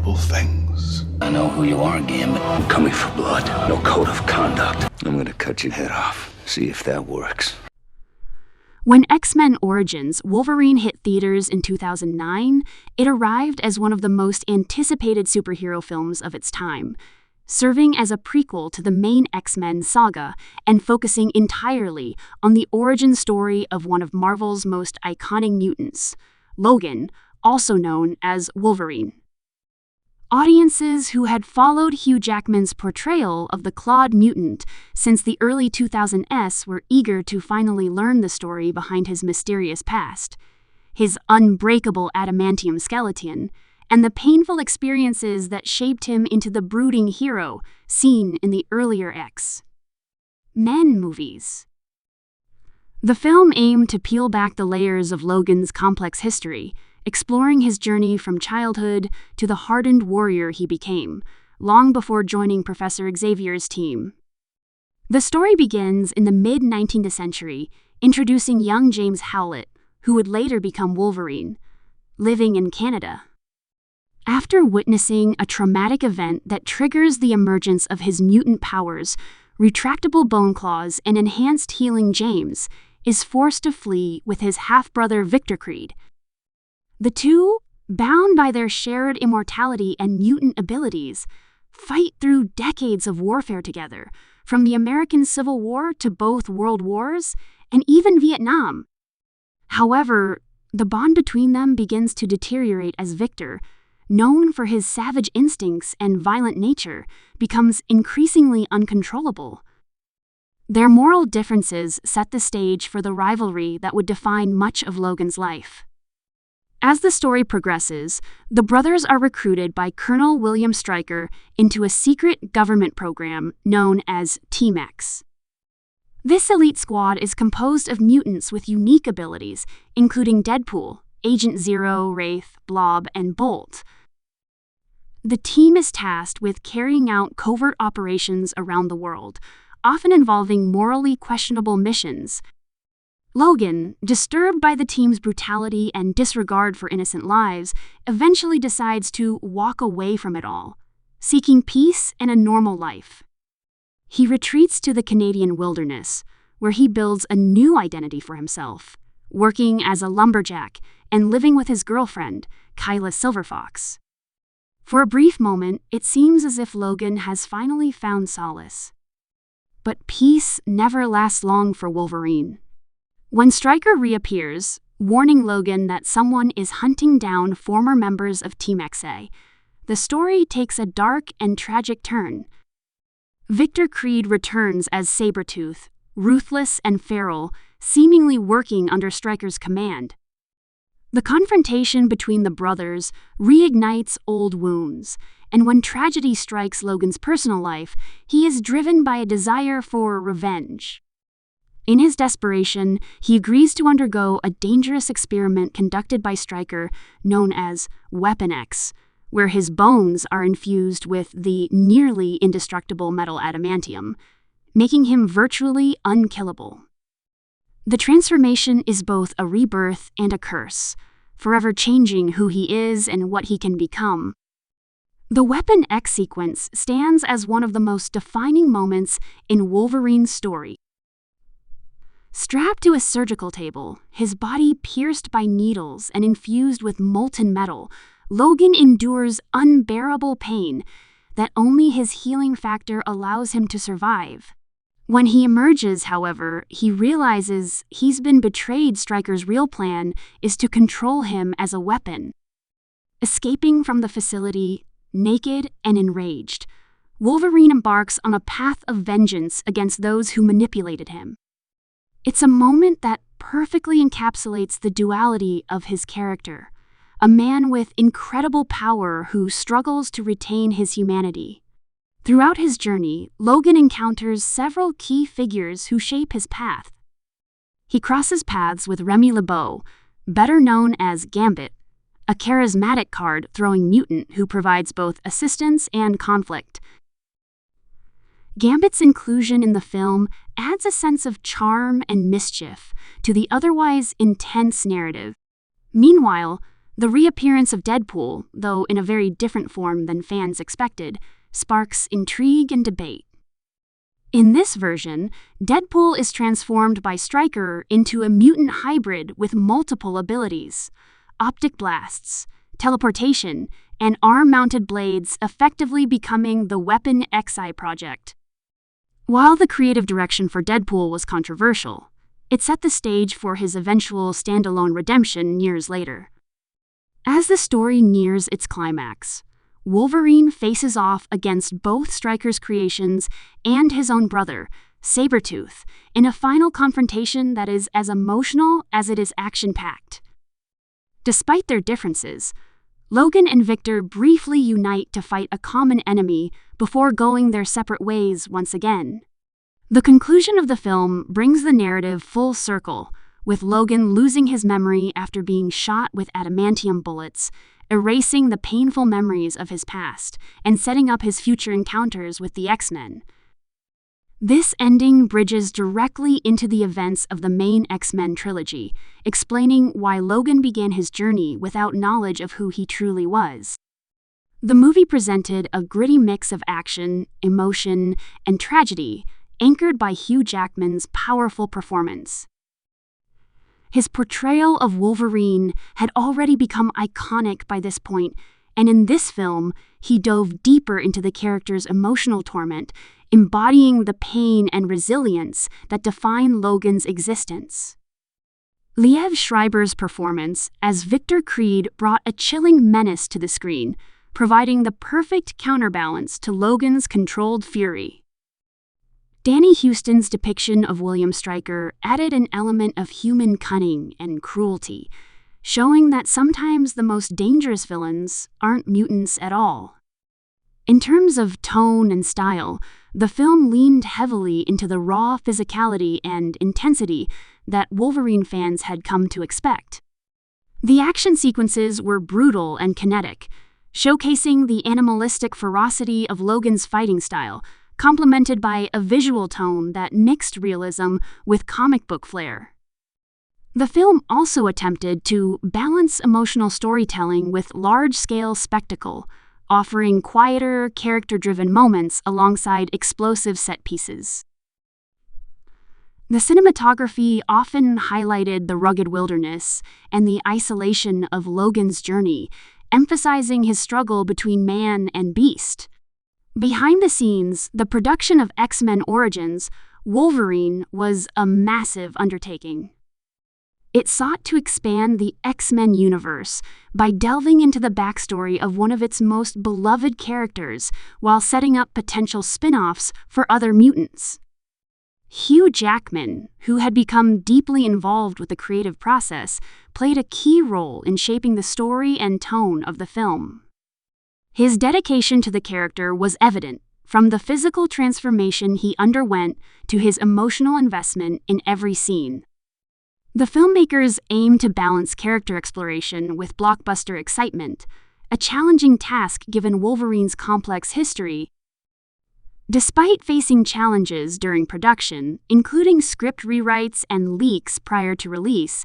terrible things. I know who you are, Gambit. I'm coming for blood. No code of conduct. I'm gonna cut your head off. See if that works. When X-Men Origins Wolverine hit theaters in 2009, it arrived as one of the most anticipated superhero films of its time, serving as a prequel to the main X-Men saga and focusing entirely on the origin story of one of Marvel's most iconic mutants, Logan, also known as Wolverine. Audiences who had followed Hugh Jackman's portrayal of the clawed mutant since the early 2000s were eager to finally learn the story behind his mysterious past, his unbreakable adamantium skeleton, and the painful experiences that shaped him into the brooding hero seen in the earlier X-Men movies. The film aimed to peel back the layers of Logan's complex history, exploring his journey from childhood to the hardened warrior he became, long before joining Professor Xavier's team. The story begins in the mid-19th century, introducing young James Howlett, who would later become Wolverine, living in Canada. After witnessing a traumatic event that triggers the emergence of his mutant powers, retractable bone claws and enhanced healing, James is forced to flee with his half-brother Victor Creed. The two, bound by their shared immortality and mutant abilities, fight through decades of warfare together, from the American Civil War to both World Wars and even Vietnam. However, the bond between them begins to deteriorate as Victor, known for his savage instincts and violent nature, becomes increasingly uncontrollable. Their moral differences set the stage for the rivalry that would define much of Logan's life. As the story progresses, the brothers are recruited by Colonel William Stryker into a secret government program known as Team X. This elite squad is composed of mutants with unique abilities, including Deadpool, Agent Zero, Wraith, Blob, and Bolt. The team is tasked with carrying out covert operations around the world, often involving morally questionable missions. Logan, disturbed by the team's brutality and disregard for innocent lives, eventually decides to walk away from it all, seeking peace and a normal life. He retreats to the Canadian wilderness, where he builds a new identity for himself, working as a lumberjack and living with his girlfriend, Kyla Silverfox. For a brief moment, it seems as if Logan has finally found solace. But peace never lasts long for Wolverine. When Stryker reappears, warning Logan that someone is hunting down former members of Team XA, the story takes a dark and tragic turn. Victor Creed returns as Sabretooth, ruthless and feral, seemingly working under Stryker's command. The confrontation between the brothers reignites old wounds, and when tragedy strikes Logan's personal life, he is driven by a desire for revenge. In his desperation, he agrees to undergo a dangerous experiment conducted by Stryker known as Weapon X, where his bones are infused with the nearly indestructible metal adamantium, making him virtually unkillable. The transformation is both a rebirth and a curse, forever changing who he is and what he can become. The Weapon X sequence stands as one of the most defining moments in Wolverine's story. Strapped to a surgical table, his body pierced by needles and infused with molten metal, Logan endures unbearable pain that only his healing factor allows him to survive. When he emerges, however, he realizes he's been betrayed. Stryker's real plan is to control him as a weapon. Escaping from the facility, naked and enraged, Wolverine embarks on a path of vengeance against those who manipulated him. It's a moment that perfectly encapsulates the duality of his character, a man with incredible power who struggles to retain his humanity. Throughout his journey, Logan encounters several key figures who shape his path. He crosses paths with Remy LeBeau, better known as Gambit, a charismatic card-throwing mutant who provides both assistance and conflict. Gambit's inclusion in the film adds a sense of charm and mischief to the otherwise intense narrative. Meanwhile, The reappearance of Deadpool, though in a very different form than fans expected, sparks intrigue and debate. In this version, Deadpool is transformed by Stryker into a mutant hybrid with multiple abilities: optic blasts, teleportation, and arm-mounted blades, effectively becoming the Weapon XI project. While the creative direction for Deadpool was controversial, it set the stage for his eventual standalone redemption years later. As the story nears its climax, Wolverine faces off against both Stryker's creations and his own brother, Sabretooth, in a final confrontation that is as emotional as it is action-packed. Despite their differences, Logan and Victor briefly unite to fight a common enemy before going their separate ways once again. The conclusion of the film brings the narrative full circle, with Logan losing his memory after being shot with adamantium bullets, erasing the painful memories of his past, and setting up his future encounters with the X-Men. This ending bridges directly into the events of the main X-Men trilogy, explaining why Logan began his journey without knowledge of who he truly was. The movie presented a gritty mix of action, emotion, and tragedy, anchored by Hugh Jackman's powerful performance. His portrayal of Wolverine had already become iconic by this point, and in this film, he dove deeper into the character's emotional torment, embodying the pain and resilience that define Logan's existence. Liev Schreiber's performance as Victor Creed brought a chilling menace to the screen, providing the perfect counterbalance to Logan's controlled fury. Danny Huston's depiction of William Stryker added an element of human cunning and cruelty, showing that sometimes the most dangerous villains aren't mutants at all. In terms of tone and style, the film leaned heavily into the raw physicality and intensity that Wolverine fans had come to expect. The action sequences were brutal and kinetic, showcasing the animalistic ferocity of Logan's fighting style, complemented by a visual tone that mixed realism with comic book flair. The film also attempted to balance emotional storytelling with large-scale spectacle, offering quieter, character-driven moments alongside explosive set pieces. The cinematography often highlighted the rugged wilderness and the isolation of Logan's journey, emphasizing his struggle between man and beast. Behind the scenes, the production of X-Men Origins, Wolverine, was a massive undertaking. It sought to expand the X-Men universe by delving into the backstory of one of its most beloved characters while setting up potential spin-offs for other mutants. Hugh Jackman, who had become deeply involved with the creative process, played a key role in shaping the story and tone of the film. His dedication to the character was evident, from the physical transformation he underwent to his emotional investment in every scene. The filmmakers aimed to balance character exploration with blockbuster excitement, a challenging task given Wolverine's complex history. Despite facing challenges during production, including script rewrites and leaks prior to release,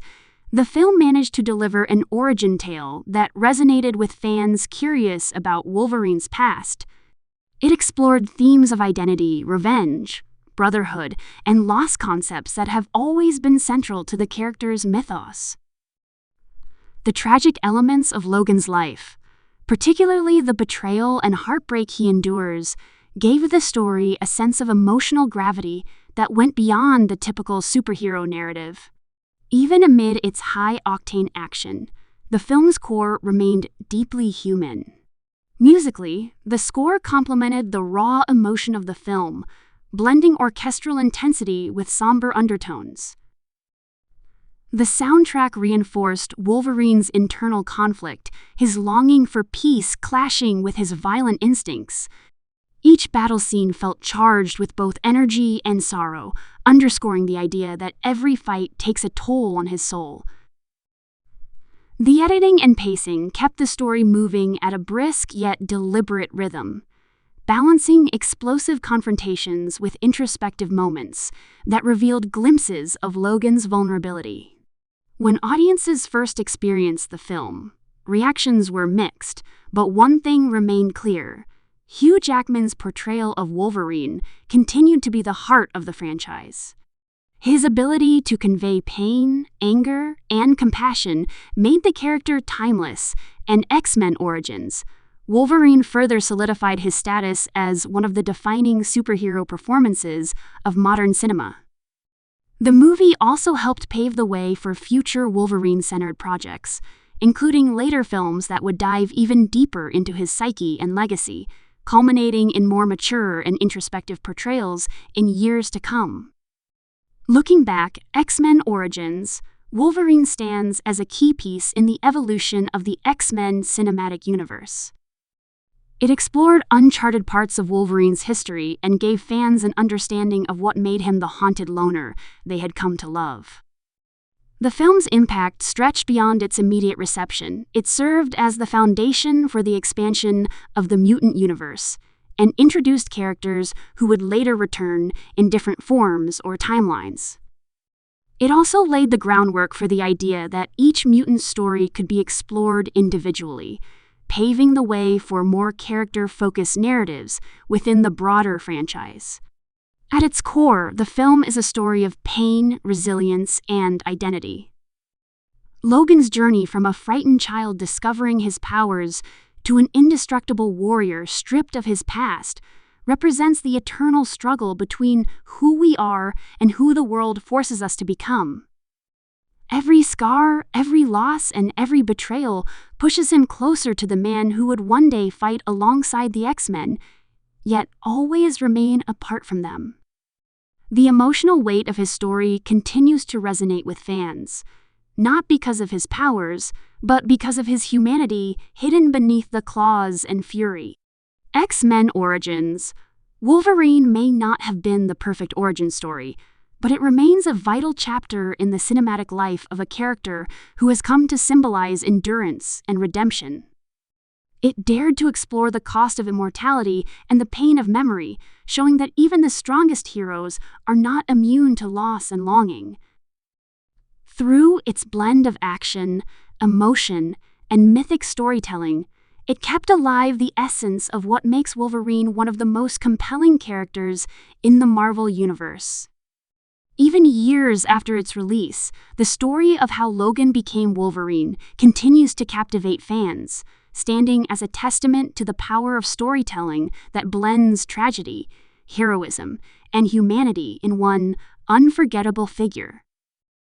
the film managed to deliver an origin tale that resonated with fans curious about Wolverine's past. It explored themes of identity, revenge, brotherhood, and lost concepts that have always been central to the character's mythos. The tragic elements of Logan's life, particularly the betrayal and heartbreak he endures, gave the story a sense of emotional gravity that went beyond the typical superhero narrative. Even amid its high-octane action, the film's core remained deeply human. Musically, the score complemented the raw emotion of the film, blending orchestral intensity with somber undertones. The soundtrack reinforced Wolverine's internal conflict, his longing for peace clashing with his violent instincts. Each battle scene felt charged with both energy and sorrow, underscoring the idea that every fight takes a toll on his soul. The editing and pacing kept the story moving at a brisk yet deliberate rhythm, balancing explosive confrontations with introspective moments that revealed glimpses of Logan's vulnerability. When audiences first experienced the film, reactions were mixed, but one thing remained clear. Hugh Jackman's portrayal of Wolverine continued to be the heart of the franchise. His ability to convey pain, anger, and compassion made the character timeless, and X-Men Origins, Wolverine further solidified his status as one of the defining superhero performances of modern cinema. The movie also helped pave the way for future Wolverine-centered projects, including later films that would dive even deeper into his psyche and legacy, culminating in more mature and introspective portrayals in years to come. Looking back, X-Men Origins, Wolverine stands as a key piece in the evolution of the X-Men cinematic universe. It explored uncharted parts of Wolverine's history and gave fans an understanding of what made him the haunted loner they had come to love. The film's impact stretched beyond its immediate reception. It served as the foundation for the expansion of the mutant universe, and introduced characters who would later return in different forms or timelines. It also laid the groundwork for the idea that each mutant story could be explored individually, paving the way for more character-focused narratives within the broader franchise. At its core, the film is a story of pain, resilience, and identity. Logan's journey from a frightened child discovering his powers to an indestructible warrior stripped of his past represents the eternal struggle between who we are and who the world forces us to become. Every scar, every loss, and every betrayal pushes him closer to the man who would one day fight alongside the X-Men, yet always remain apart from them. The emotional weight of his story continues to resonate with fans, not because of his powers, but because of his humanity hidden beneath the claws and fury. X-Men Origins, Wolverine may not have been the perfect origin story, but it remains a vital chapter in the cinematic life of a character who has come to symbolize endurance and redemption. It dared to explore the cost of immortality and the pain of memory, showing that even the strongest heroes are not immune to loss and longing. Through its blend of action, emotion, and mythic storytelling, it kept alive the essence of what makes Wolverine one of the most compelling characters in the Marvel Universe. Even years after its release, the story of how Logan became Wolverine continues to captivate fans, standing as a testament to the power of storytelling that blends tragedy, heroism, and humanity in one unforgettable figure.